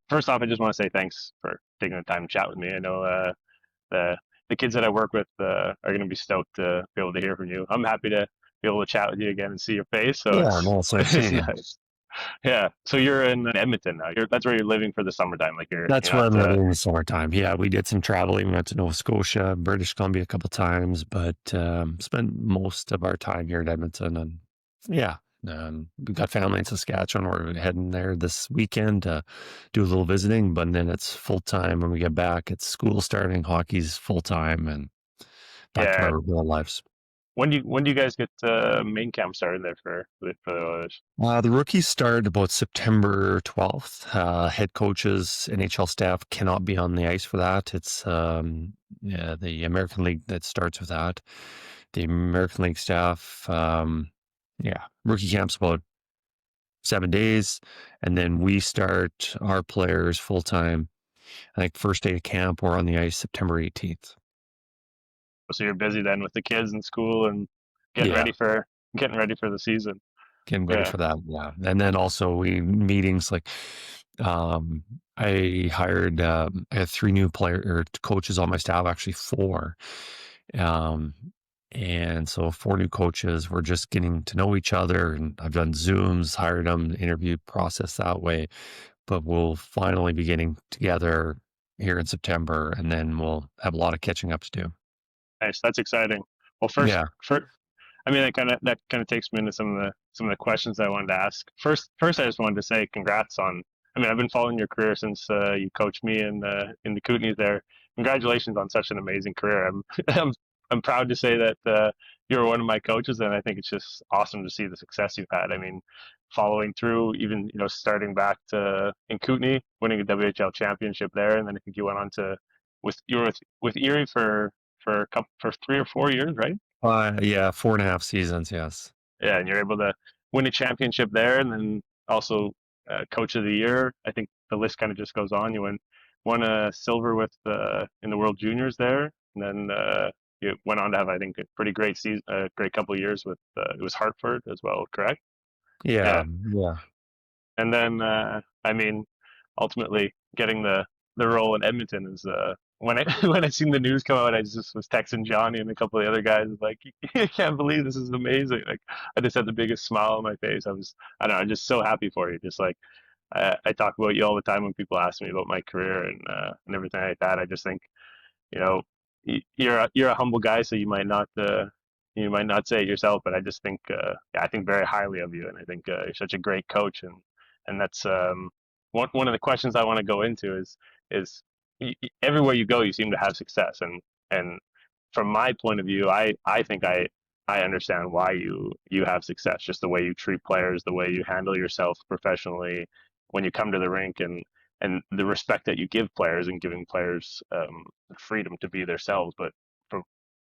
First off, I just want to say thanks for taking the time to chat with me. I know the the kids that I work with are going to be stoked to be able to hear from you. I'm happy to be able to chat with you again and see your face. So Yeah, it's no, it's nice it's seeing you. nice. Yeah. So you're in Edmonton now. That's where you're living for the summertime. Like That's you're where not. I'm living in the summertime. Yeah, we did some traveling. We went to Nova Scotia, British Columbia a couple times, but spent most of our time here in Edmonton. And yeah, we've got family in Saskatchewan. We're heading there this weekend to do a little visiting, but then it's full time when we get back. It's school starting, hockey's full time, and back to Yeah. our real lives. When do you guys get main camp started there for the Oilers? The rookies start about September 12th. Head coaches, NHL staff cannot be on the ice for that. It's yeah, the American League that starts with that. The American League staff, yeah, rookie camp's about 7 days, and then we start our players full time. I think first day of camp, we're on the ice September 18th. So you're busy then with the kids in school and getting Yeah, ready for getting ready for the season. getting ready Yeah. for that. Yeah, and then also we meetings like Um, I had three new player or coaches on my staff, actually four. Um, and so four new coaches. We're just getting to know each other, and I've done Zooms, hired them, interview process that way. But we'll finally be getting together here in September, and then we'll have a lot of catching up to do. Nice. That's exciting. Well, Yeah. I mean, that kind of takes me into some of the questions I wanted to ask. First, I just wanted to say congrats on. I mean, I've been following your career since you coached me in the Kootenays there. Congratulations on such an amazing career. I'm proud to say that you're one of my coaches, and I think it's just awesome to see the success you've had. I mean, following through, even starting back to in Kootenay, winning a WHL championship there, and then I think you went on to you were with Erie for 3 or 4 years, right? Yeah, 4.5 seasons. Yes. Yeah, and you're able to win a championship there, and then also coach of the year. I think the list kind of just goes on. You won a silver with in the World Juniors there, and then you went on to have, I think, a pretty great season, a great couple of years with it was Hartford as well, correct? Yeah. Yeah, Yeah. and then I mean, ultimately getting the role in Edmonton is when I when I seen the news come out, I just was texting Johnny and a couple of the other guys like, I can't believe this is amazing. Like I just had the biggest smile on my face. I don't know, I'm just so happy for you. Just like I talk about you all the time when people ask me about my career and everything like that. I just think you know you're a humble guy, so you might not say it yourself, but I just think yeah, I think very highly of you, and I think you're such a great coach, and that's one of the questions I want to go into is everywhere you go, you seem to have success, and from my point of view, I think I understand why you have success, just the way you treat players, the way you handle yourself professionally when you come to the rink, and the respect that you give players and giving players freedom to be themselves. But for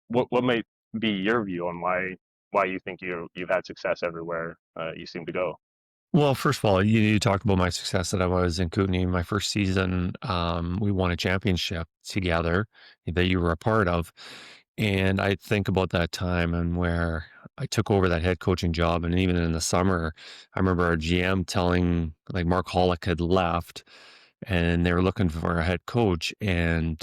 what might be your view on why you think you've had success everywhere you seem to go? Well, first of all, you talked about my success that I was in Kootenay. My first season, we won a championship together that you were a part of. And I think about that time and where I took over that head coaching job. And even in the summer, I remember our GM telling, like, Mark Hollick had left and they were looking for a head coach. And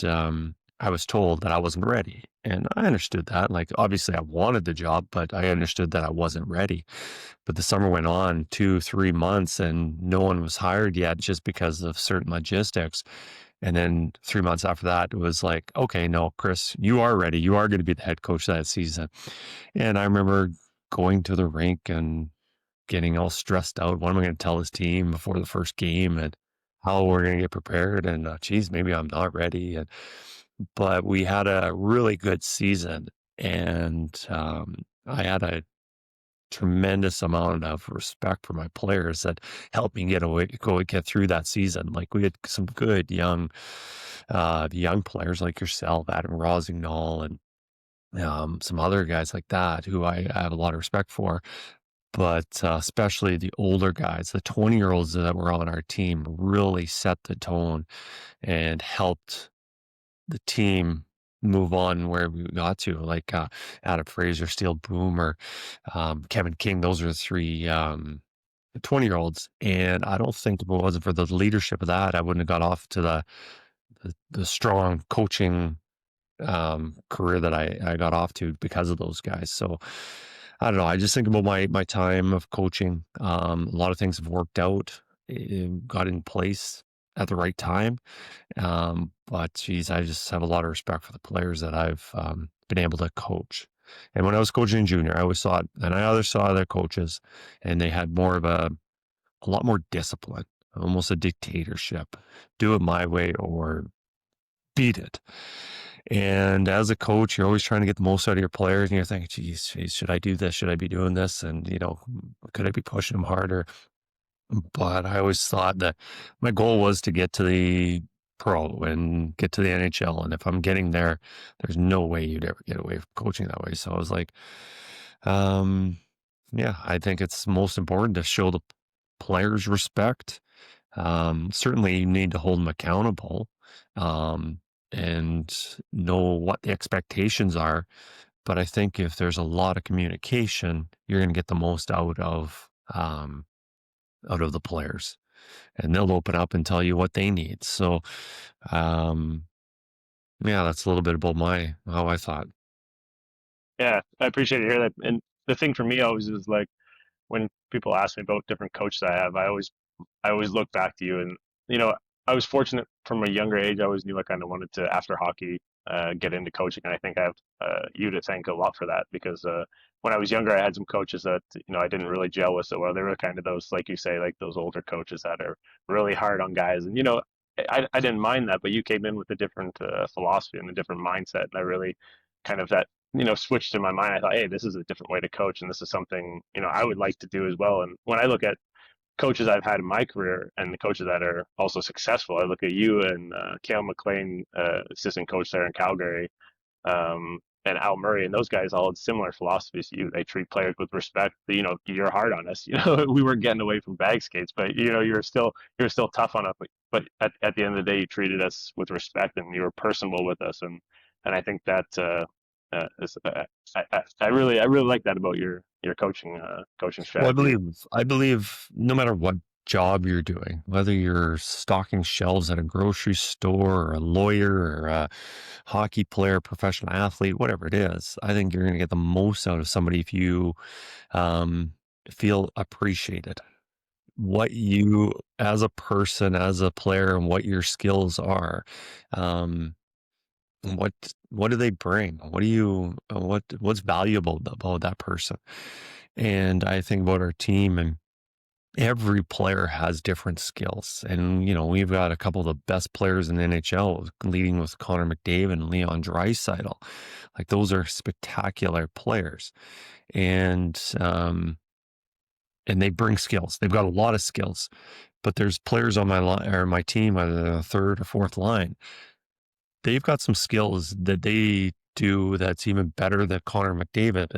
I was told that I wasn't ready. And I understood that. Like, obviously, I wanted the job, but I understood that I wasn't ready. But the summer went on 2, 3 months and no one was hired yet just because of certain logistics. And then 3 months after that, it was like, okay, no, Kris, you are ready. You are going to be the head coach that season. And I remember going to the rink and getting all stressed out. What am I going to tell this team before the first game and how we're going to get prepared? And geez, maybe I'm not ready. But we had a really good season. And I had a tremendous amount of respect for my players that helped me get through that season. Like we had some good young players like yourself, Adam Rosignol, and some other guys like that who I have a lot of respect for. But especially the older guys, the 20-year-olds that were on our team, really set the tone and helped the team move on where we got to, like Adam Fraser, Steele Boomer, Kevin King. Those are the three 20-year-olds. And I don't think if it wasn't for the leadership of that, I wouldn't have got off to the strong coaching career that I got off to because of those guys. So I don't know. I just think about my time of coaching. A lot of things have worked out, got in place at the right time. But geez, I just have a lot of respect for the players that I've been able to coach. And when I was coaching in junior, I always saw it, and I always saw other coaches, and they had more of a lot more discipline, almost a dictatorship. Do it my way or beat it. And as a coach, you're always trying to get the most out of your players, and you're thinking, geez, should I do this? Should I be doing this? And, could I be pushing them harder? But I always thought that my goal was to get to the pro and get to the NHL. And if I'm getting there, there's no way you'd ever get away from coaching that way. So I was like, um, yeah, I think it's most important to show the players respect. Certainly you need to hold them accountable, um, and know what the expectations are. But I think if there's a lot of communication, you're going to get the most out of the players, and they'll open up and tell you what they need. So, um, yeah, that's a little bit about how I thought. Yeah, I appreciate to hear that. And the thing for me always is like when people ask me about different coaches I have, I always look back to you. And you know, I was fortunate from a younger age. I always knew I kind of wanted to, after hockey, get into coaching, and I think I have you to thank a lot for that because when I was younger, I had some coaches that I didn't really gel with so well. They were kind of those, like you say, like those older coaches that are really hard on guys, and I didn't mind that, but you came in with a different philosophy and a different mindset, and I really kind of that switched in my mind. I thought, hey, this is a different way to coach, and this is something I would like to do as well. And when I look at coaches I've had in my career and the coaches that are also successful, I look at you and Cale McLean, assistant coach there in Calgary, and Al Murray, and those guys all had similar philosophies to you. They treat players with respect. You're hard on us. We weren't getting away from bag skates, but you're still tough on us. But at the end of the day, you treated us with respect and you were personable with us, and I think that I really like that about your coaching Well, strategy. I believe no matter what job you're doing, whether you're stocking shelves at a grocery store or a lawyer or a hockey player, professional athlete, whatever it is, I think you're going to get the most out of somebody if you um, feel appreciated. What you, as a person, as a player, and what your skills are. Um, what what do they bring? What's valuable about that person? And I think about our team, and every player has different skills. And we've got a couple of the best players in the NHL, leading with Connor McDavid and Leon Draisaitl. Like those are spectacular players, and they bring skills. They've got a lot of skills, but there's players on my line or my team, either the third or fourth line, they've got some skills that they do that's even better than Connor McDavid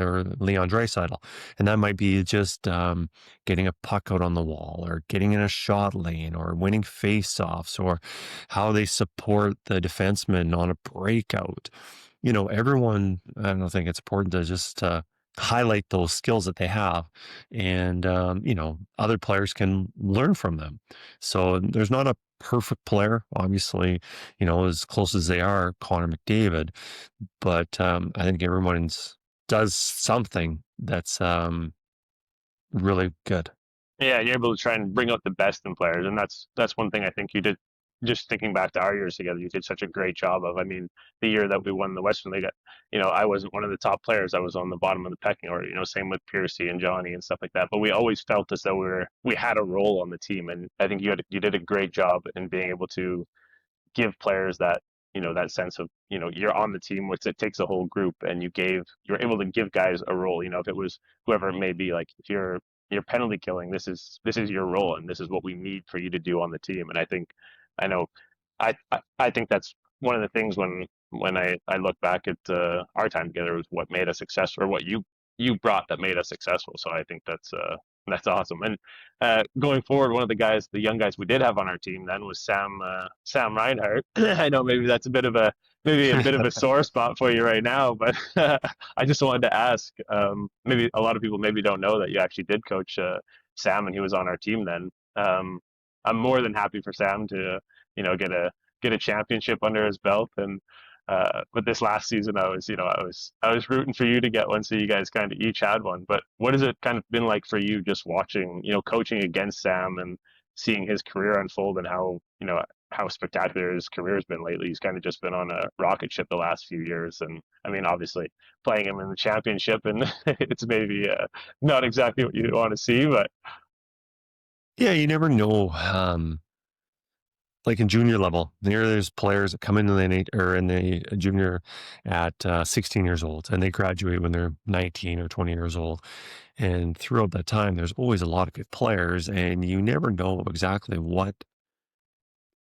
or Leon Draisaitl. And that might be just getting a puck out on the wall or getting in a shot lane or winning face-offs or how they support the defenseman on a breakout. Everyone, I don't think it's important to just highlight those skills that they have. And, other players can learn from them. So there's not a perfect player, obviously, as close as they are, Connor McDavid. But I think everyone's does something that's really good. Yeah, you're able to try and bring out the best in players, and that's one thing I think you did. Just thinking back to our years together, you did such a great job of. I mean, the year that we won the Western League, I wasn't one of the top players. I was on the bottom of the pecking order. Same with Piercy and Johnny and stuff like that. But we always felt as though we had a role on the team, and I think you did a great job in being able to give players that sense of you're on the team, which it takes a whole group, and you're able to give guys a role. If it was whoever it may be, like if you're penalty killing, this is your role, and this is what we need for you to do on the team. And I know I think that's one of the things when I look back at our time together was what made us successful, or what you brought that made us successful. So I think that's awesome. And going forward, one of the young guys we did have on our team then was Sam Reinhardt. I know maybe a sore spot for you right now, but I just wanted to ask. Maybe a lot of people maybe don't know that you actually did coach Sam and he was on our team then. I'm more than happy for Sam to, get a championship under his belt. And but this last season, I was rooting for you to get one, so you guys kind of each had one. But what has it kind of been like for you just watching, coaching against Sam and seeing his career unfold and how spectacular his career has been lately? He's kind of just been on a rocket ship the last few years, and I mean, obviously playing him in the championship, and it's maybe not exactly what you want to see, but Yeah, you never know. Like in junior level, there's players that come into the or in the junior at 16 years old, and they graduate when they're 19 or 20 years old. And throughout that time, there's always a lot of good players, and you never know exactly what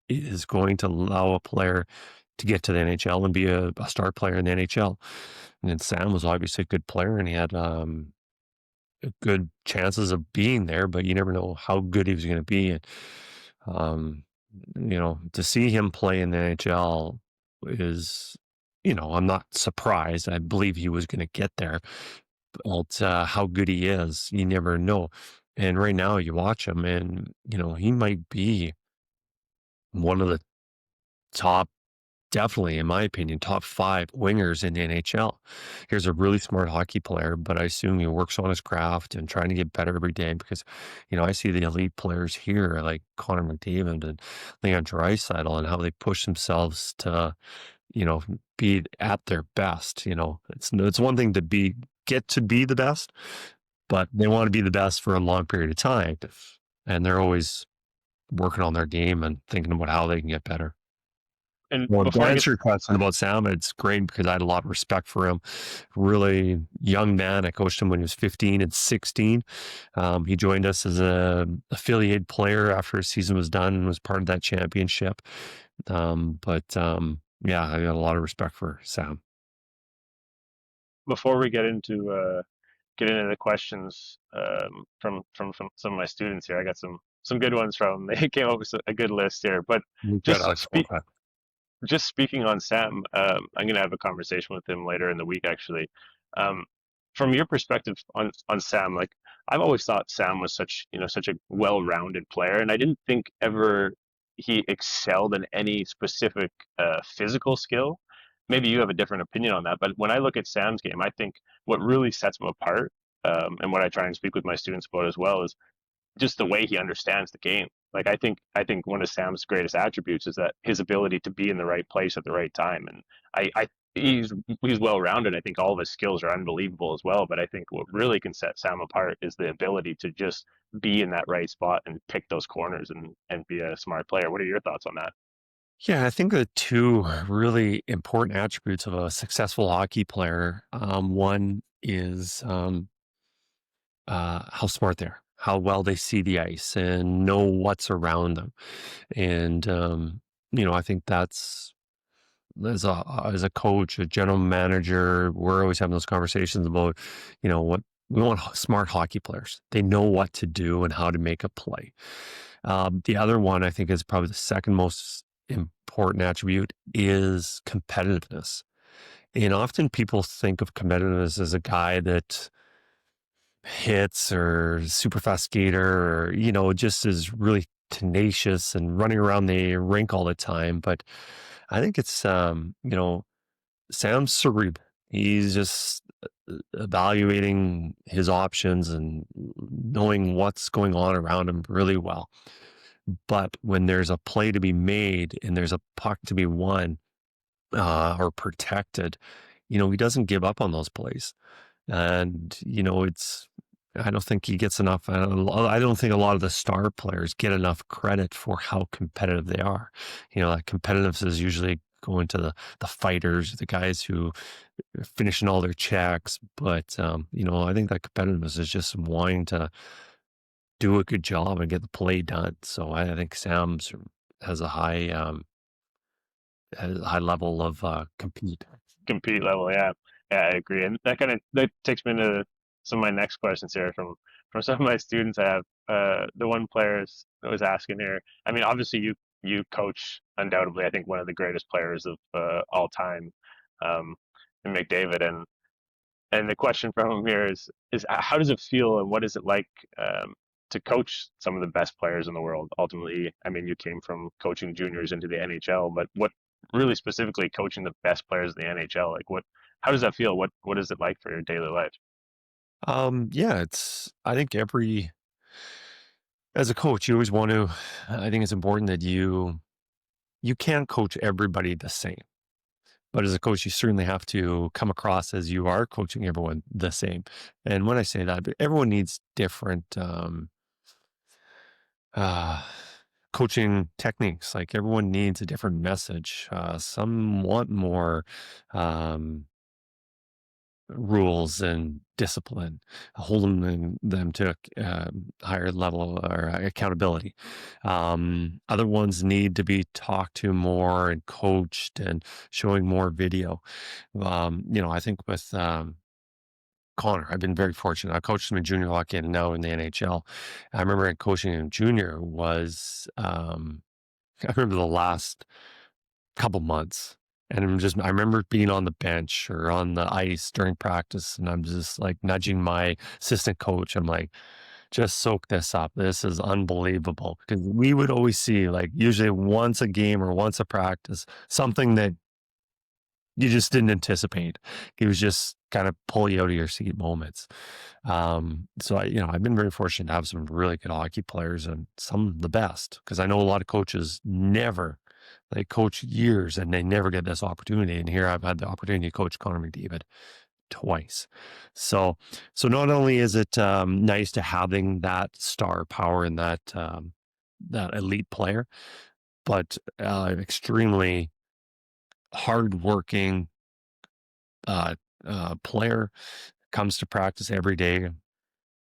is going to allow a player to get to the NHL and be a star player in the NHL. And then Sam was obviously a good player, and he had good chances of being there, but you never know how good he was going to be. And, um, to see him play in the NHL is, I'm not surprised. I believe he was going to get there, but how good he is, you never know. And right now, you watch him, and he might be one of the top, definitely, in my opinion, top five wingers in the NHL. Here's a really smart hockey player, but I assume he works on his craft and trying to get better every day because, I see the elite players here like Connor McDavid and Leon Draisaitl and how they push themselves to, be at their best. It's one thing to get to be the best, but they want to be the best for a long period of time. And they're always working on their game and thinking about how they can get better. and Well, to before I get answer your question about Sam, it's great because I had a lot of respect for him. Really young man. I coached him when he was 15 and 16. He joined us as a affiliate player after his season was done and was part of that championship. But yeah, I got a lot of respect for Sam. before we get into the questions from some of my students here, I got some good ones from. They came up with a good list here, but You got just Alex Volkov. just speaking on Sam, I'm going to have a conversation with him later in the week, actually. Um, from your perspective on Sam, like I've always thought Sam was such a well-rounded player, and I didn't think ever he excelled in any specific physical skill. Maybe you have a different opinion on that, but when I look at Sam's game, I think what really sets him apart, and what I try and speak with my students about as well, is just the way he understands the game. Like I think one of Sam's greatest attributes is that his ability to be in the right place at the right time. And I he's well rounded. I think all of his skills are unbelievable as well. But I think what really can set Sam apart is the ability to just be in that right spot and pick those corners and be a smart player. What are your thoughts on that? Yeah, I think the two really important attributes of a successful hockey player. One is how smart they are, how well they see the ice and know what's around them. And, I think that's as a coach, a general manager, we're always having those conversations about, what we want smart hockey players. They know what to do and how to make a play. The other one I think is probably the second most important attribute is competitiveness. And often people think of competitiveness as a guy that hits or super fast skater or, just is really tenacious and running around the rink all the time. But I think it's, Sam's cerebral. He's just evaluating his options and knowing what's going on around him really well. But when there's a play to be made and there's a puck to be won or protected, he doesn't give up on those plays. And, I don't think he gets enough. I don't think a lot of the star players get enough credit for how competitive they are. That competitiveness is usually going to the fighters, the guys who are finishing all their checks. But, I think that competitiveness is just wanting to do a good job and get the play done. So I think Sam's has a high level of compete. Compete level, yeah. Yeah, I agree. And that takes me into some of my next questions here from some of my students. I have the one player was asking here. I mean, obviously you coach undoubtedly, I think one of the greatest players of all time, um, in McDavid, and the question from him here is how does it feel and what is it like? to coach some of the best players in the world. Ultimately, I mean, you came from coaching juniors into the NHL, but what really specifically coaching the best players in the NHL? Like, how does that feel? What is it like for your daily life? Yeah, I think as a coach, you always want to, I think it's important that you can't coach everybody the same. But as a coach, you certainly have to come across as you are coaching everyone the same. And when I say that, everyone needs different uh, coaching techniques. Like everyone needs a different message. Some want more um, rules and discipline, holding them to a higher level or accountability. Other ones need to be talked to more and coached and showing more video. I think with Connor, I've been very fortunate. I coached him in junior hockey and now in the NHL. I remember coaching him junior was, I remember the last couple months. And I remember being on the bench or on the ice during practice, and I'm just like nudging my assistant coach. I'm like, just soak this up. This is unbelievable. Because we would always see, like, usually once a game or once a practice, something that you just didn't anticipate. He was just kind of pull you out of your seat moments. So I've been very fortunate to have some really good hockey players and some of the best because I know a lot of coaches they coach years and they never get this opportunity. And here I've had the opportunity to coach Connor McDavid twice. So, so not only is it nice to having that star power and that elite player, but extremely hardworking uh, player comes to practice every day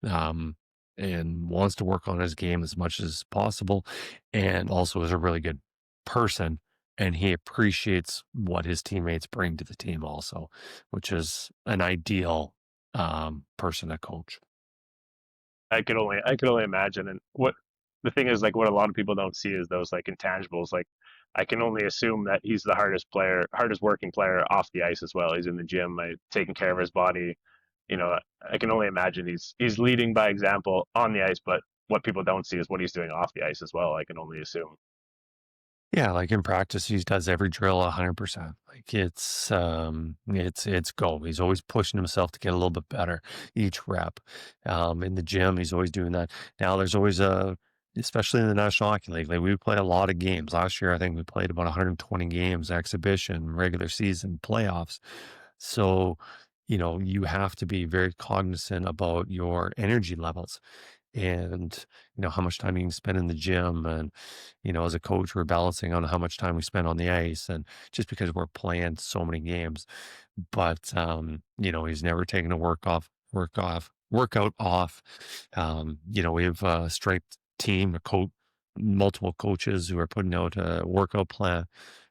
um, and wants to work on his game as much as possible, and also is a really good person. And he appreciates what his teammates bring to the team, also, which is an ideal person to coach. I could only imagine. And what the thing is, like, what a lot of people don't see is those like intangibles. Like, I can only assume that he's the hardest working player off the ice as well. He's in the gym, like, taking care of his body. I can only imagine he's leading by example on the ice, but what people don't see is what he's doing off the ice as well. I can only assume. Yeah, like in practice, he does every drill 100%. Like it's go. He's always pushing himself to get a little bit better each rep. In the gym, he's always doing that. Now there's always especially in the National Hockey League, like we play a lot of games. Last year, I think we played about 120 games, exhibition, regular season, playoffs. So, you have to be very cognizant about your energy levels and how much time you can spend in the gym and as a coach we're balancing on how much time we spend on the ice and just because we're playing so many games but he's never taken a workout off. We have a strength team, a coach, multiple coaches who are putting out a workout plan,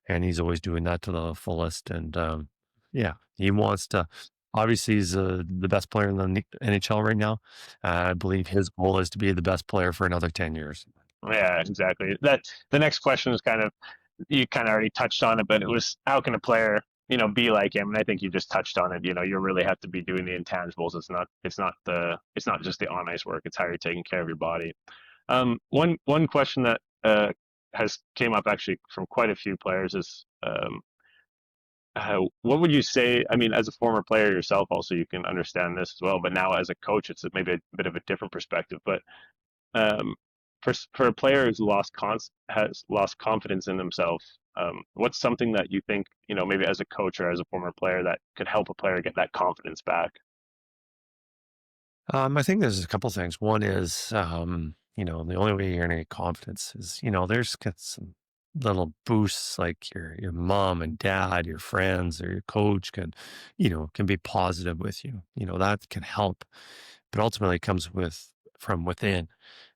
and he's always doing that to the fullest. And yeah, he wants to. Obviously, he's the best player in the NHL right now. I believe his goal is to be the best player for another 10 years. Yeah, exactly. That the next question is kind of, you kind of already touched on it, but it was, how can a player, be like him? And I think you just touched on it. You really have to be doing the intangibles. It's not just the on ice work. It's how you're taking care of your body. One question that has came up actually from quite a few players is, what would you say? I mean, as a former player yourself, also you can understand this as well. But now as a coach, it's maybe a bit of a different perspective. But um, for a player who's has lost confidence in themselves, what's something that you think, maybe as a coach or as a former player, that could help a player get that confidence back? I think there's a couple things. One is, the only way you're going to get confidence is, there's some little boosts like your mom and dad, your friends, or your coach can be positive with you. That can help, but ultimately it comes from within.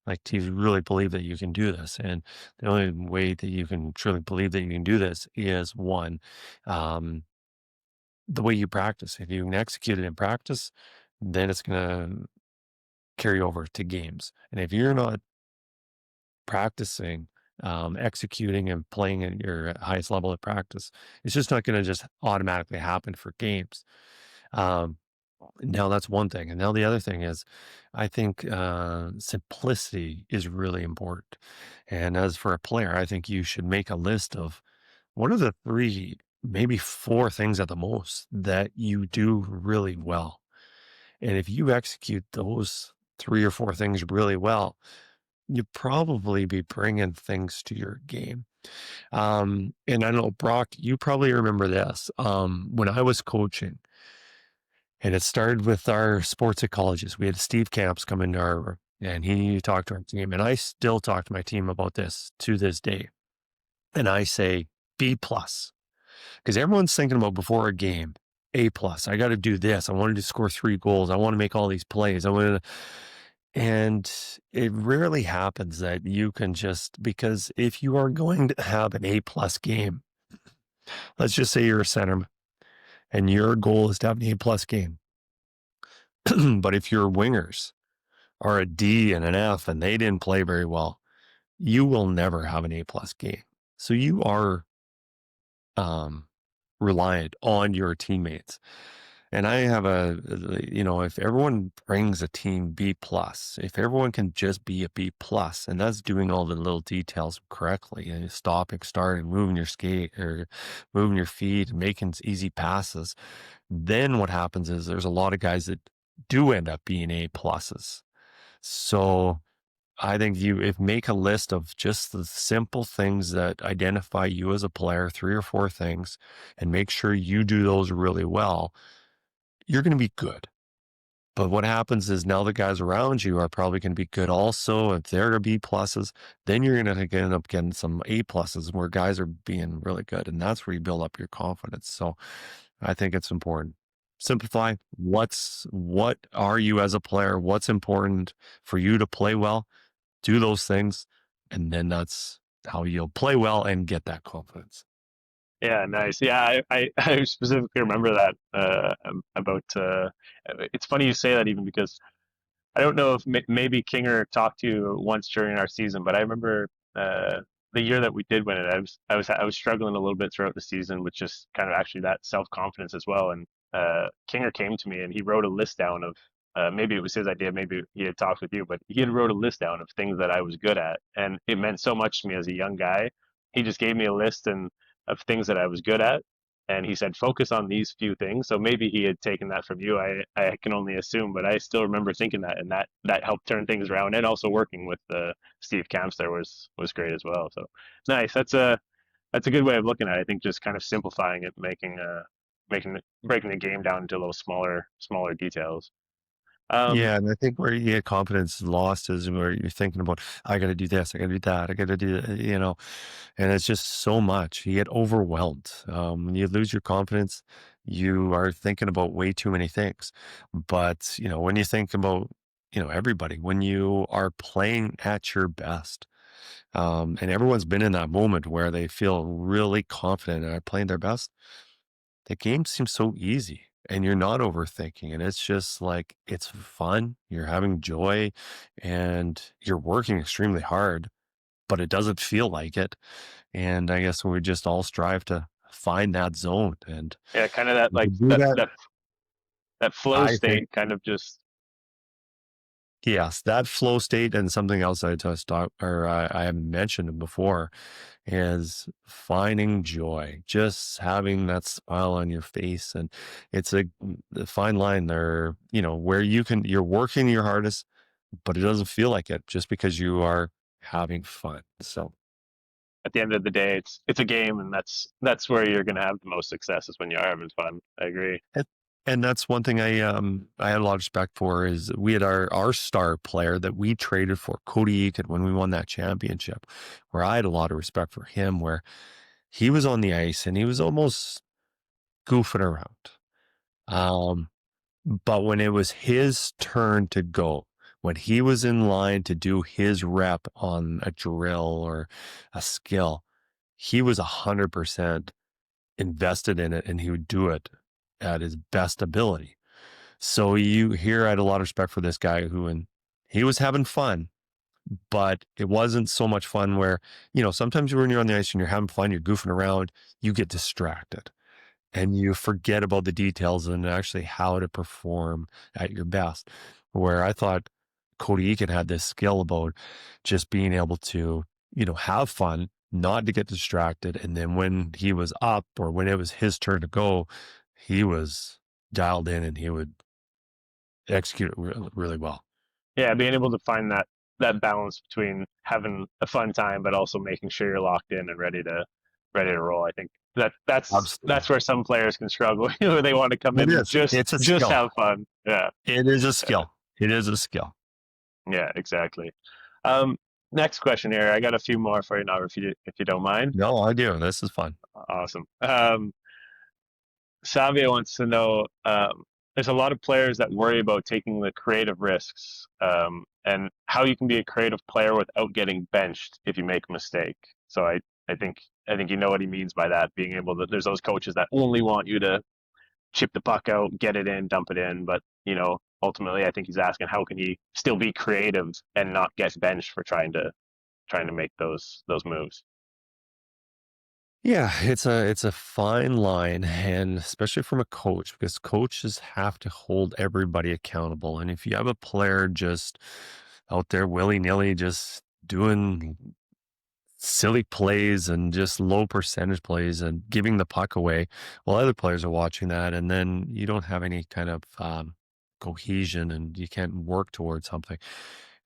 Like to really believe that you can do this, and the only way that you can truly believe that you can do this is one, um, the way you practice. If you can execute it in practice, then it's going to carry over to games. And if you're not practicing, executing and playing at your highest level of practice, it's just not going to just automatically happen for games. Um, Now that's one thing. And now the other thing is, I think simplicity is really important. And as for a player, I think you should make a list of what are the three, maybe four things at the most that you do really well. And if you execute those three or four things really well, you probably be bringing things to your game. And I know, Brock, you probably remember this. When I was coaching, and it started with our sports psychologist. We had Steve Camps come into our, and he talked to our team. And I still talk to my team about this to this day. And I say B plus, because everyone's thinking about before a game, A plus. I got to do this. I wanted to score 3 goals. I want to make all these plays. I want to, and it rarely happens that you can just, because if you are going to have an A plus game, let's just say you're a centerman and your goal is to have an A plus game. But if your wingers are a D and an F and they didn't play very well, you will never have an A plus game. So you are um, reliant on your teammates. And I have if everyone brings a team B plus, if everyone can just be a B plus, and that's doing all the little details correctly, and stopping, starting, moving your skate or moving your feet, making easy passes, then what happens is there's a lot of guys that do end up being A pluses. So I think if make a list of just the simple things that identify you as a player, 3 or 4 things, and make sure you do those really well, you're going to be good. But what happens is now the guys around you are probably going to be good also. If they're a B pluses, then you're going to end up getting some A pluses where guys are being really good. And that's where you build up your confidence. So I think it's important. Simplify what are you as a player? What's important for you to play well? Do those things. And then that's how you'll play well and get that confidence. Yeah, nice. Yeah, I specifically remember that about. It's funny you say that even because I don't know if maybe Kinger talked to you once during our season, but I remember the year that we did win it. I was struggling a little bit throughout the season with just kind of actually that self confidence as well. And Kinger came to me and he wrote a list down of maybe it was his idea, maybe he had talked with you, but he had wrote a list down of things that I was good at, and it meant so much to me as a young guy. He just gave me a list and of things that I was good at, and he said focus on these few things. So maybe he had taken that from you. I can only assume, but I still remember thinking that, and that helped turn things around. And also working with Steve Camps there was great as well. So nice. That's a good way of looking at it. I think just kind of simplifying it, breaking the game down into little smaller details. Um, Yeah, and I think where you get confidence lost is where you're thinking about, I got to do this, I got to do that, I got to do, and it's just so much. You get overwhelmed. When you lose your confidence, you are thinking about way too many things. But, when you think about, everybody, when you are playing at your best, and everyone's been in that moment where they feel really confident and are playing their best, the game seems so easy and you're not overthinking. And it's just like, it's fun. You're having joy and you're working extremely hard, but it doesn't feel like it. And I guess we just all strive to find that zone. And yeah, kind of that if like you do that, that flow I think, state, kind of just yes, that flow state and something else I just talked or I haven't mentioned before is finding joy, just having that smile on your face. And it's a fine line there, where you're working your hardest, but it doesn't feel like it just because you are having fun. So, at the end of the day, it's a game, and that's where you're gonna have the most success is when you are having fun. I agree. and, and that's one thing I had a lot of respect for is we had our star player that we traded for Cody Eakin when we won that championship, where I had a lot of respect for him, where he was on the ice and he was almost goofing around. Um, but when it was his turn to go, when he was in line to do his rep on a drill or a skill, he was 100% invested in it and he would do it at his best ability. So you hear I had a lot of respect for this guy and he was having fun, but it wasn't so much fun where, sometimes when you're on the ice and you're having fun, you're goofing around, you get distracted. and you forget about the details and actually how to perform at your best. Where I thought Cody Eakin had this skill about just being able to, have fun, not to get distracted. And then when he was up or when it was his turn to go, he was dialed in and he would execute it really well. Yeah, being able to find that balance between having a fun time but also making sure you're locked in and ready to roll. I think Absolutely. that's where some players can struggle, where they want to come It in and is. It's a just skill. have fun. Yeah, It is a yeah, skill. It is a skill. yeah, exactly. Um, Next question here. I got a few more for you now, if you don't mind. No, I do. This is fun. Awesome. Savia wants to know, there's a lot of players that worry about taking the creative risks, and how you can be a creative player without getting benched if you make a mistake. So I think I think you know what he means by that, being able to, there's those coaches that only want you to chip the puck out, get it in, dump it in, but ultimately I think he's asking how can he still be creative and not get benched for trying to make those moves. Yeah, it's a fine line, and especially from a coach, because coaches have to hold everybody accountable. And if you have a player just out there willy-nilly just doing silly plays and just low percentage plays and giving the puck away while other players are watching that, and then you don't have any kind of cohesion and you can't work towards something.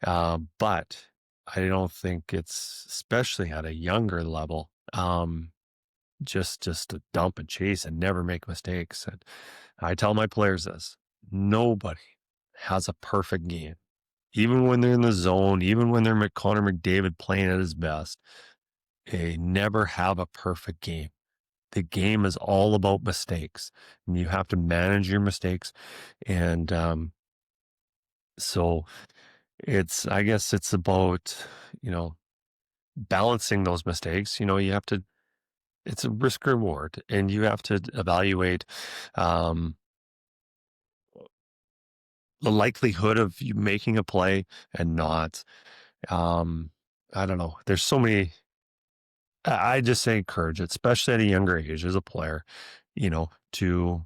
But I don't think it's, especially at a younger level, just to dump and chase and never make mistakes. And I tell my players this: nobody has a perfect game. Even when they're in the zone, even when they're Connor McDavid playing at his best, they never have a perfect game. The game is all about mistakes, and you have to manage your mistakes. And so I guess it's about, you know, balancing those mistakes. You have to, it's a risk reward, and you have to evaluate um, the likelihood of you making a play and not. Um, I don't know. There's so many. I just say encourage it, especially at a younger age as a player, to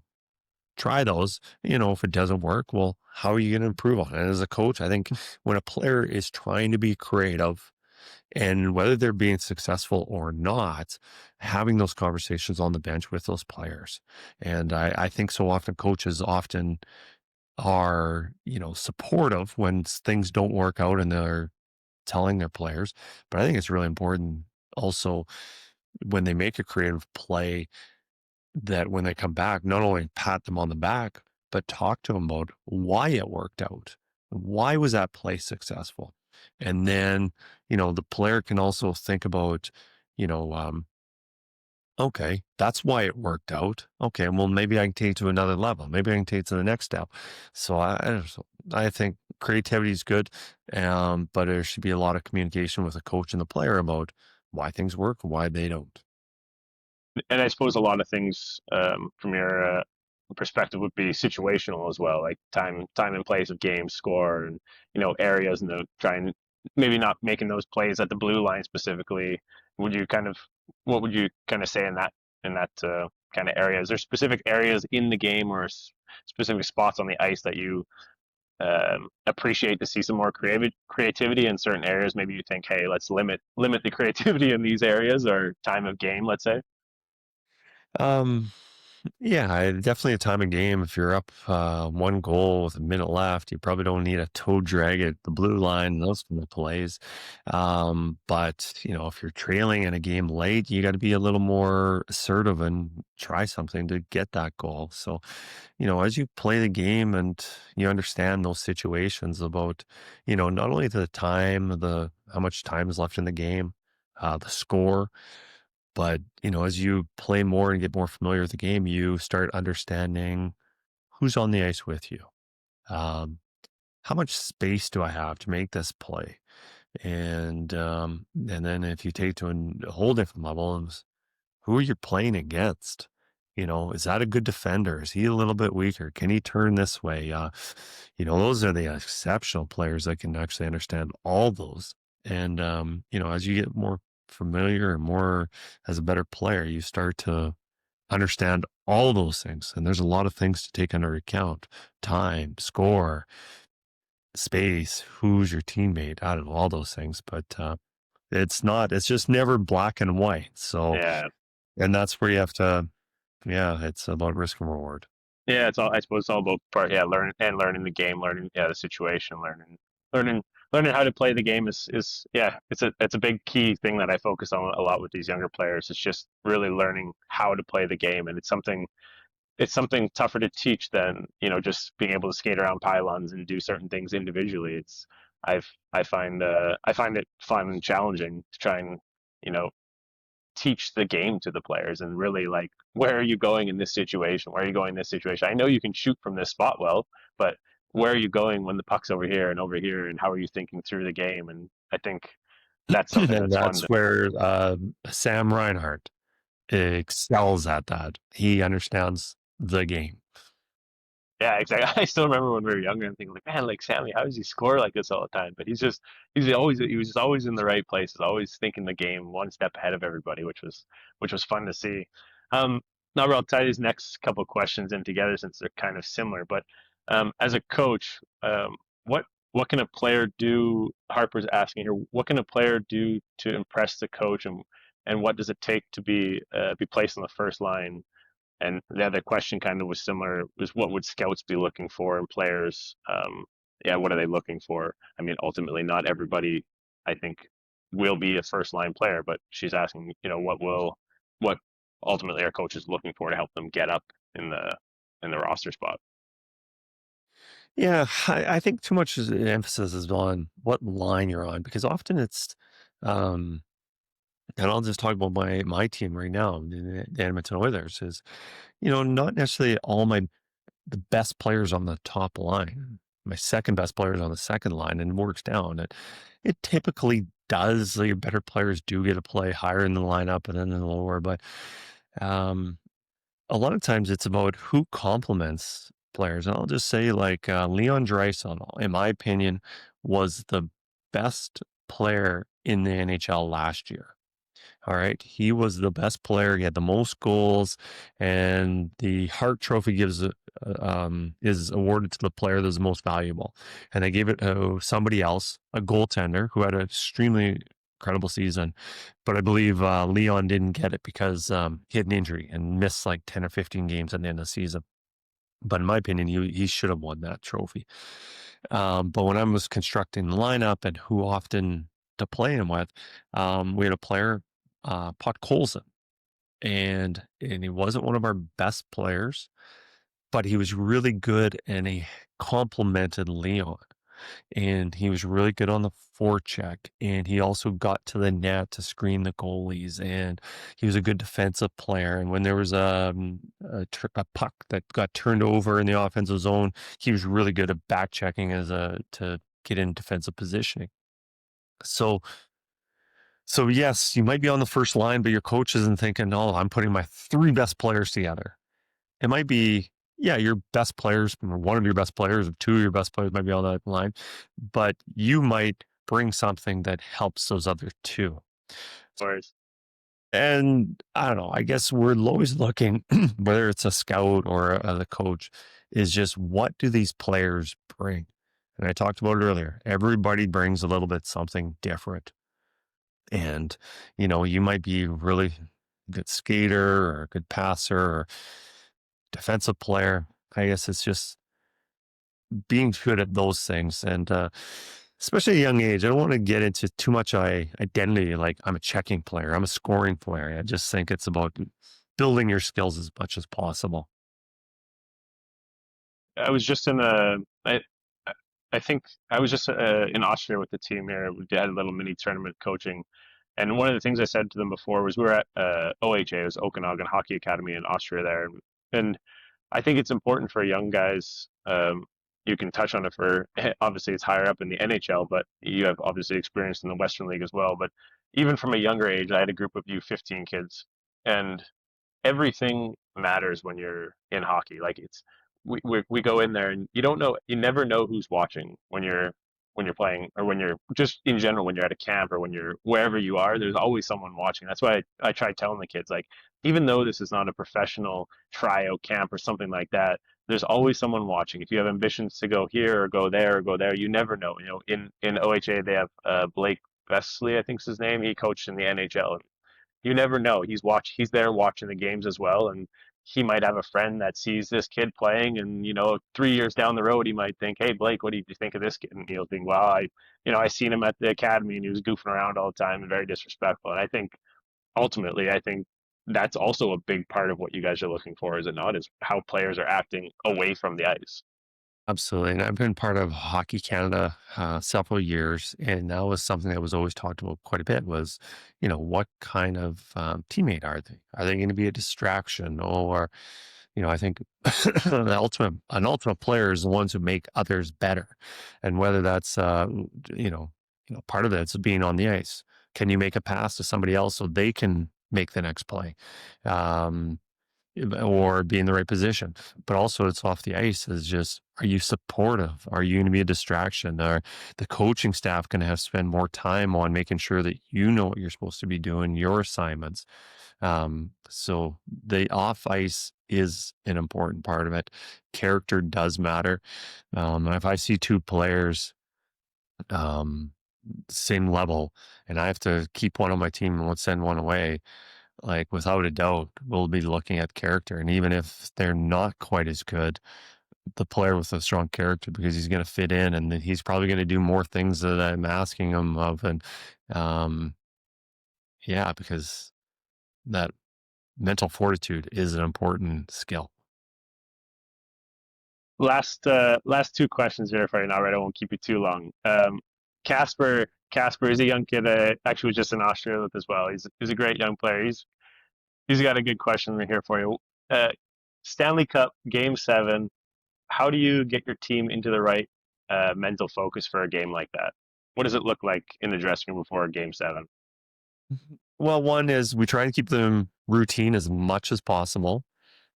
try those. If it doesn't work, well, how are you going to improve on it? And as a coach, I think when a player is trying to be creative, and whether they're being successful or not, having those conversations on the bench with those players. And I think so often coaches often are, supportive when things don't work out and they're telling their players. But I think it's really important also when they make a creative play that when they come back, not only pat them on the back, but talk to them about why it worked out. Why was that play successful? And then, the player can also think about, you know, um, okay, that's why it worked out. Okay, well, maybe I can take it to another level. Maybe I can take it to the next step. So I think creativity is good, but there should be a lot of communication with the coach and the player about why things work and why they don't. And I suppose a lot of things, from your perspective, would be situational as well, like time and place of game, score, and areas, and trying maybe not making those plays at the blue line specifically. Would you kind of what would you kind of say in that kind of area? Is there specific areas in the game or specific spots on the ice that you appreciate to see some more creativity in certain areas? Maybe you think, hey, let's limit the creativity in these areas or time of game, let's say. Um, Yeah, definitely a time of game. If you're up 1 goal with a minute left, you probably don't need a toe drag at the blue line, those kind of plays. But if you're trailing in a game late, you got to be a little more assertive and try something to get that goal. So, as you play the game and you understand those situations about, not only the time, the how much time is left in the game, the score, but, as you play more and get more familiar with the game, you start understanding who's on the ice with you. Um, how much space do I have to make this play? And then if you take it to a whole different level, who are you playing against? Is that a good defender? Is he a little bit weaker? Can he turn this way? Those are the exceptional players that can actually understand all those. And, as you get more familiar and more as a better player, you start to understand all those things. And there's a lot of things to take under account: time, score, space, who's your teammate, I don't know, all those things. But it's just never black and white. So, Yeah. and that's where you have to, yeah, it's about risk and reward. Yeah, it's all. I suppose it's all about learning the game, learning the situation, learning learning how to play the game is yeah. It's a big key thing that I focus on a lot with these younger players. It's just really learning how to play the game, and it's something tougher to teach than just being able to skate around pylons and do certain things individually. I've I find it fun and challenging to try and you know teach the game to the players and really like, where are you going in this situation? Where are you going in this situation? I know you can shoot from this spot well, but where are you going when the puck's over here, and how are you thinking through the game? And I think that's something And that's fun that's to. where Sam Reinhardt excels at that. He understands the game. Yeah, exactly. I still remember when we were younger and thinking like, man, like Sammy, how does he score like this all the time? But he was just always in the right places, always thinking the game one step ahead of everybody, which was fun to see. Um, Now I'll tie these next couple of questions in together since they're kind of similar. But as a coach, what what can a player do? Harper's asking here, what can a player do to impress the coach, and what does it take to be placed on the first line? And the other question kind of was similar, was what would scouts be looking for in players? Yeah, what are they looking for? I mean, ultimately, not everybody, I think, will be a first line player, but she's asking, what ultimately our coach is looking for to help them get up in the roster spot. Yeah, I think too much emphasis is on what line you're on, because often it's, um, and I'll just talk about my team right now, the Edmonton Oilers, is not necessarily all the best players on the top line. My second best players on the second line, and works down. It typically does. Your better players do get to play higher in the lineup and then in the lower, but um, a lot of times it's about who complements players. And I'll just say, like, Leon Draisaitl, in my opinion, was the best player in the NHL last year. All right. He was the best player. He had the most goals, and the Hart Trophy is awarded to the player that's most valuable. And they gave it to somebody else, a goaltender who had an extremely incredible season. But I believe Leon didn't get it because he had an injury and missed like 10 or 15 games at the end of the season. But in my opinion, he should have won that trophy. But when I was constructing the lineup and who often to play him with, we had a player, Pot Colson, and he wasn't one of our best players, but he was really good and he complemented Leon. And he was really good on the forecheck, and he also got to the net to screen the goalies, and he was a good defensive player. And when there was a puck that got turned over in the offensive zone, he was really good at back checking to get in defensive positioning. So so yes, you might be on the first line, but your coach isn't thinking, "Oh, I'm putting my three best players together." It might be, yeah, your best players, or one of your best players, or two of your best players might be on that line, but you might bring something that helps those other two. Whereas, And I don't know, I guess we're always looking, whether it's a scout or the coach, is just what do these players bring? And I talked about it earlier. Everybody brings a little bit something different. And, you might be a really good skater or a good passer or defensive player. I guess it's just being good at those things. And especially at a young age, I don't want to get into too much identity, like I'm a checking player, I'm a scoring player. I just think it's about building your skills as much as possible. I was just in a, I think I was just in Austria with the team here. We had a little mini tournament coaching, and one of the things I said to them before was we were at OHA, it was Okanagan Hockey Academy in Austria there, and I think it's important for young guys. You can touch on it for obviously it's higher up in the NHL, but you have obviously experience in the Western League as well. But even from a younger age, I had a group of U15 kids, and everything matters when you're in hockey. Like we go in there and you don't know, you never know who's watching when you're when you're playing, or when you're just in general, when you're at a camp or when you're wherever you are, there's always someone watching. That's why I try telling the kids, like, even though this is not a professional tryout camp or something like that, there's always someone watching. If you have ambitions to go here or go there, you never know. You know, in OHA they have Blake Vesley, I think's his name. He coached in the NHL. You never know. He's there watching the games as well, and he might have a friend that sees this kid playing, and 3 years down the road, he might think, "Hey, Blake, what do you think of this kid?" And he'll think, "Well, I seen him at the academy, and he was goofing around all the time and very disrespectful." And I think ultimately, I think that's also a big part of what you guys are looking for, is it not? Is how players are acting away from the ice. Absolutely. And I've been part of Hockey Canada several years, and that was something that was always talked about quite a bit was, what kind of teammate are they? Are they going to be a distraction? Or, I think an ultimate player is the ones who make others better. And whether that's, part of that's being on the ice. Can you make a pass to somebody else so they can make the next play? Um, or be in the right position. But also it's off the ice is just, are you supportive? Are you going to be a distraction? Are the coaching staff going to have to spend more time on making sure that you know what you're supposed to be doing, your assignments? So the off ice is an important part of it. Character does matter. If I see two players, um, same level, and I have to keep one on my team and send one away, like without a doubt, we'll be looking at character. And even if they're not quite as good, the player with a strong character, because he's going to fit in and then he's probably going to do more things that I'm asking him of. And um, yeah, because that mental fortitude is an important skill. Last two questions here for you now, right? I won't keep you too long. Casper is a young kid that actually was just in Australia with as well. He's a great young player. He's got a good question right here for you. Uh, Stanley Cup Game 7. How do you get your team into the right mental focus for a game like that? What does it look like in the dressing room before Game 7? Well, one is we try to keep them routine as much as possible.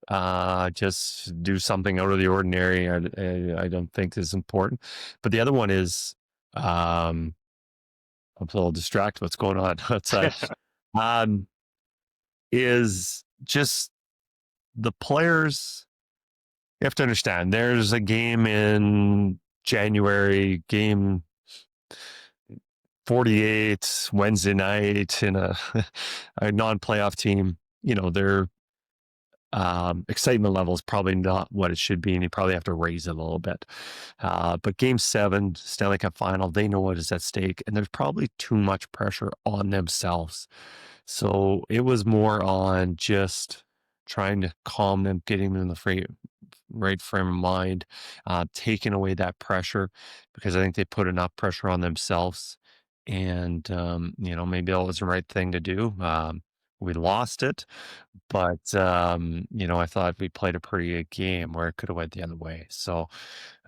Just do something out of the ordinary. I don't think is important. But the other one is, I'm a little distracted. What's going on outside? Um, is just the players. You have to understand. There's a game in January, game 48 Wednesday night in a a non-playoff team. Their excitement level is probably not what it should be, and you probably have to raise it a little bit. But Game 7, Stanley Cup Final, they know what is at stake, and there's probably too much pressure on themselves. So it was more on just trying to calm them, getting them in the right frame of mind, taking away that pressure, because I think they put enough pressure on themselves. And, maybe that was the right thing to do. We lost it, but, I thought we played a pretty good game where it could have went the other way. So,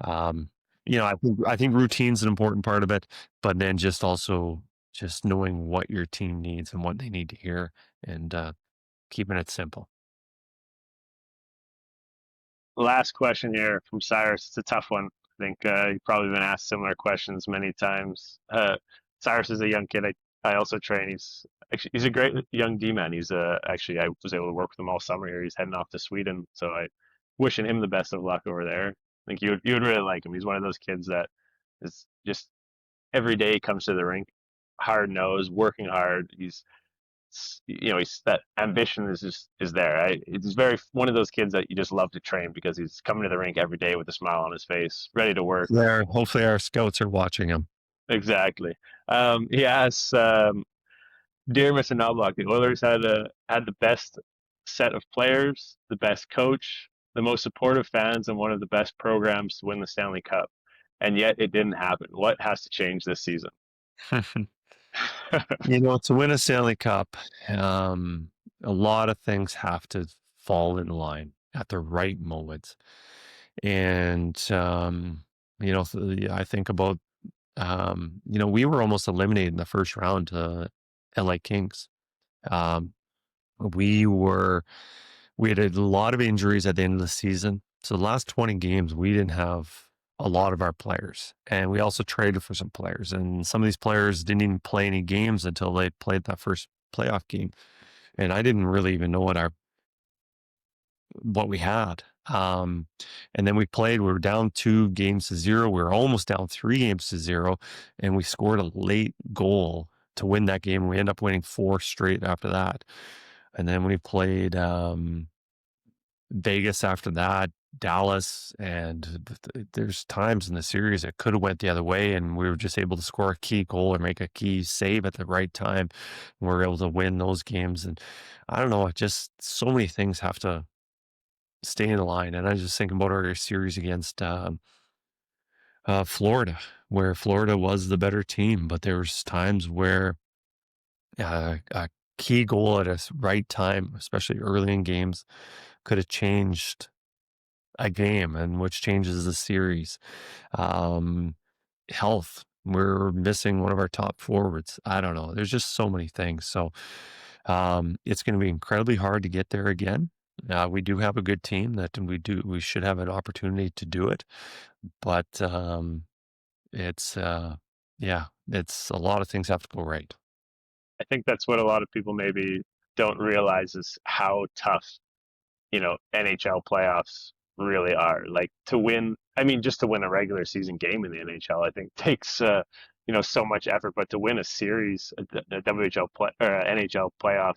um, I think routine's an important part of it, but then just also just knowing what your team needs and what they need to hear, and keeping it simple. Last question here from Cyrus. It's a tough one. I think you've probably been asked similar questions many times. Cyrus is a young kid. I also train. He's a great young D man. He's actually, I was able to work with him all summer here. He's heading off to Sweden, so I wishing him the best of luck over there. I think you would really like him. He's one of those kids that is just every day he comes to the rink, hard nosed, working hard. He's that ambition is there. Right? It's very one of those kids that you just love to train because he's coming to the rink every day with a smile on his face, ready to work. There, hopefully our scouts are watching him. Exactly. He asks, "Dear Mr. Knoblauch, the Oilers had the best set of players, the best coach, the most supportive fans, and one of the best programs to win the Stanley Cup, and yet it didn't happen. What has to change this season?" To win a Stanley Cup, a lot of things have to fall in line at the right moments. And, I think about, we were almost eliminated in the first round to LA Kings. Um, we were, we had a lot of injuries at the end of the season. So the last 20 games, we didn't have a lot of our players, and we also traded for some players. And some of these players didn't even play any games until they played that first playoff game, and I didn't really even know what we had. And then we played. We were down 2-0. We were almost down 3-0, and we scored a late goal to win that game. We ended up winning 4 straight after that. And then we played Vegas after that, Dallas, and there's times in the series it could have went the other way, and we were just able to score a key goal or make a key save at the right time. And we were able to win those games, and I don't know, just so many things have to stay in line. And I was just thinking about our series against Florida, where Florida was the better team, but there was times where a key goal at a right time, especially early in games, could have changed a game, and which changes the series. Um, Health, we're missing one of our top forwards. I don't know. There's just so many things. So it's going to be incredibly hard to get there again. We do have a good team that we should have an opportunity to do it, but it's yeah, it's a lot of things have to go right. I think that's what a lot of people maybe don't realize is how tough, NHL playoffs really are. Like to win, I mean, just to win a regular season game in the NHL, I think takes, so much effort. But to win a series, a WHL play or a NHL playoff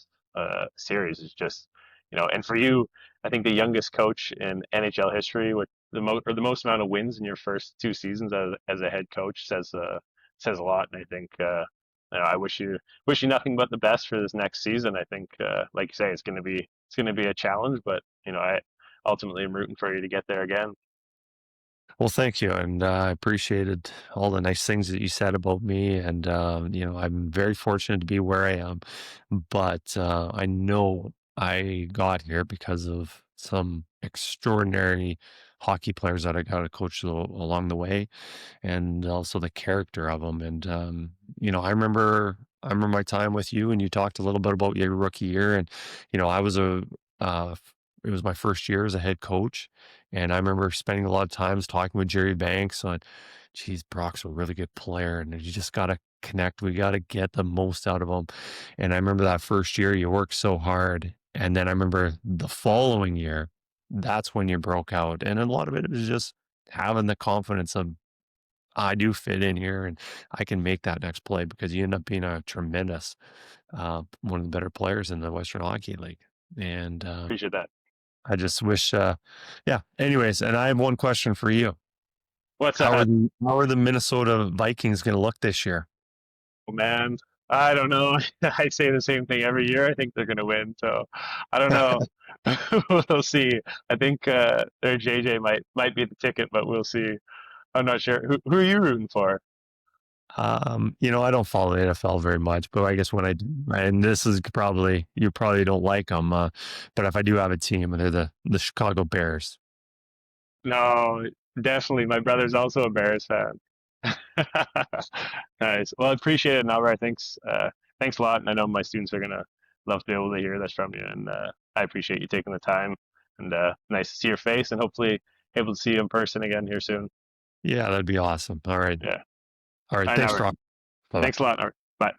series is just, and for you, I think the youngest coach in NHL history with the most amount of wins in your first 2 seasons as a head coach says a lot. And I think, I wish you nothing but the best for this next season. I think, like you say, it's going to be a challenge, but I ultimately am rooting for you to get there again. Well, thank you, and I appreciated all the nice things that you said about me, and I'm very fortunate to be where I am. But I know I got here because of some extraordinary hockey players that I got to coach along the way, and also the character of them. And I remember my time with you, and you talked a little bit about your rookie year, and I was uh, it was my first year as a head coach, and I remember spending a lot of times talking with Jerry Banks on, geez, Brock's a really good player, and you just got to connect. We got to get the most out of him. And I remember that first year you worked so hard, and then I remember the following year, that's when you broke out, and a lot of it was just having the confidence of, I do fit in here and I can make that next play, because you end up being a tremendous, one of the better players in the Western Hockey League. And Appreciate that. I just wish, yeah. Anyways, and I have one question for you. What's How are that? the Minnesota Vikings going to look this year? Oh, man, I don't know. I say the same thing every year. I think they're going to win, so I don't know. We'll see. I think their JJ might be the ticket, but we'll see. I'm not sure. Who are you rooting for? I don't follow the NFL very much, but I guess when I do, and this is probably, you probably don't like them, but if I do have a team, they're the Chicago Bears. No, definitely. My brother's also a Bears fan. Nice. Well, I appreciate it, Albert. Thanks a lot. And I know my students are gonna love to be able to hear this from you. And I appreciate you taking the time. And nice to see your face. And hopefully able to see you in person again here soon. Yeah, that'd be awesome. All right. Yeah. All right. All right, Thanks, Albert. Brock. Bye bye. Thanks a lot, Albert. Bye.